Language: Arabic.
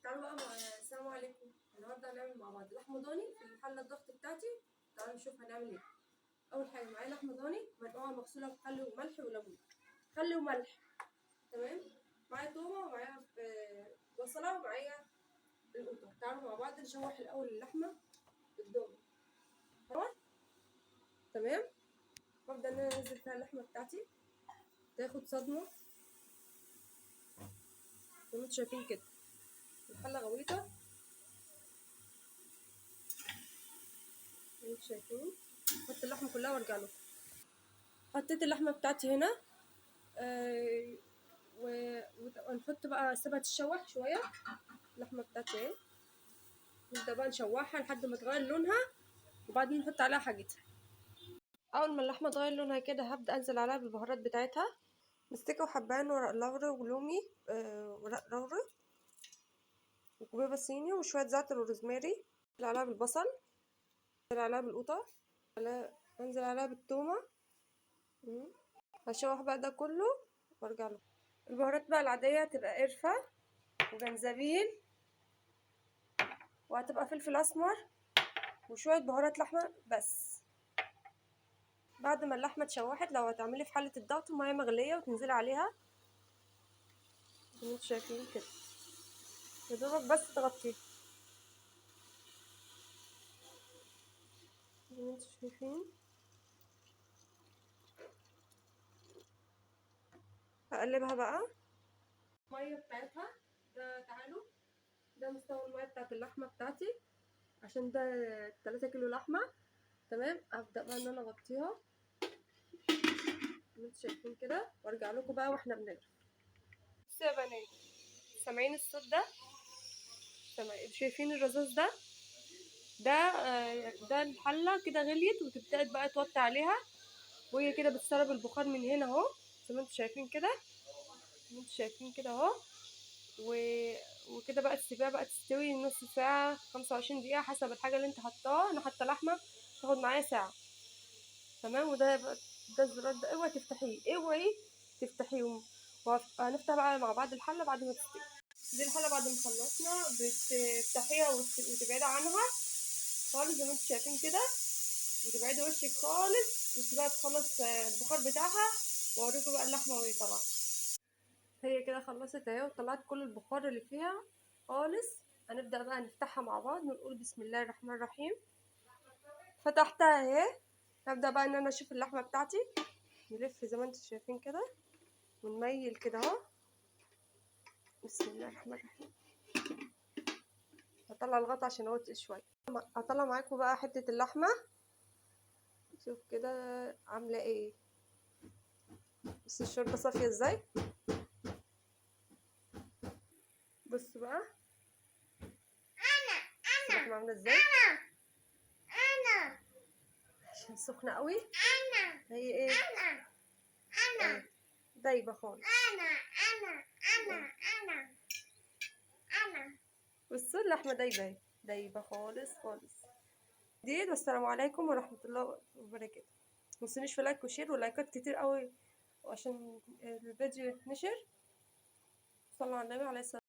تعالوا بقى السلام عليكم. النهارده هنعمل مع بعض لحمه ضاني في الحله الضغط بتاعتي. تعالوا نشوف هنعمل ايه. اول حاجه معايا لحمه ضاني منقوعه مغسوله بخل وملح وليمون. خل وملح، تمام. معايا تومه ومعايا بصله ومعايا القوطه. تعالوا مع بعض نشوح الاول اللحمه بالضاني. تمام. ببدا ان انا انزل فيها اللحمه بتاعتي تاخد صدمه زي ما انتم شايفين كده. الحله غويطه زي ما انتم شايفين. احط اللحمه كلها وارجع لكم. حطيت اللحمه بتاعتي هنا ونحط بقى، اسيبها تتشوح شويه. اللحمه بتاعتي اهي، نبدا بقى نشوحها لحد ما تغير لونها وبعدين نحط عليها حاجتها. اول ما اللحمه تغير لونها كده هبدا انزل عليها بالبهارات بتاعتها: مستكه وحبان ورق لوري ولومي، ورق لوري وكوبيبه صيني وشويه زعتر وروزماري. انزل عليها بالبصل، انزل عليها بالقوطه، انزل عليها بالثومه. هشوح بقى ده كله وارجع له. البهارات بقى العاديه تبقى قرفه وجنزبيل، وهتبقى فلفل اسمر وشويه بهارات لحمه بس. بعد ما اللحمه اتشوحت، لو هتعملي في حله الضغط ميه مغليه وتنزلي عليها زي ما انتوا شايفين كده، يا دوبك بس تغطيه زي ما انتوا شايفين. هقلبها بقى الميه بتاعتها. ده تعالوا، ده مستوى الميه بتاعت اللحمه بتاعتي عشان ده 3 كيلو لحمه. تمام. ابدا بقى ان انا اغطيها زي ما انتوا شايفين كده وارجع لكم بقى واحنا بنغرف. بصوا يا بنات، سامعين الصوت ده؟ شايفين الرذاذ ده؟ ده الحله كده غليت وتبدأ بقى توطي عليها وهي كده بتسرب البخار من هنا اهو زي ما انتوا شايفين كده. زي ما انتوا شايفين كده اهو. وكده بقى تسيبيها بقى تستوي نص ساعة 25 دقيقة حسب الحاجة اللي انت حطاها. انا حاطة لحمة تاخد معايا ساعة. تمام. وده بقى ده الزرار ده، اوعي تفتحيه، اوعي تفتحيه. وهنفتح بقى مع بعض الحلة بعد ما تستوي. دي الحلة بعد ما خلصنا بتفتحيها وتبعدي عنها خالص زي ما انتوا شايفين كده، وتبعدي وشك خالص وتسيبها تخلص البخار بتاعها. واوريكم بقى اللحمة وهي طالعة. هي كده خلصت اهي وطلعت كل البخار اللي فيها خالص. هنبدأ بقى نفتحها مع بعض ونقول بسم الله الرحمن الرحيم. فتحتها اهي. هبدأ بقى ان انا اشوف اللحمة بتاعتي. نلف زي ما انتوا شايفين كده ونميل كده اهو. بسم الله الرحمن الرحيم. هطلع الغطا عشان هو تقيل شويه. هطلع معاكم بقى حته اللحمه، شوف كده عامله ايه. بصوا الشوربه صافيه ازاي. بصوا بقى اللحمه عامله ازاي عشان سخنه قوي. هي ايه دايبه خالص. بصوا اللحمه دايبه اهي، دايبه خالص خالص. والسلام عليكم ورحمه الله وبركاته. متنسونيش في لايك وشير ولايكات كتير قوي عشان الفيديو يتنشر. صلوا على النبي عليه الصلاه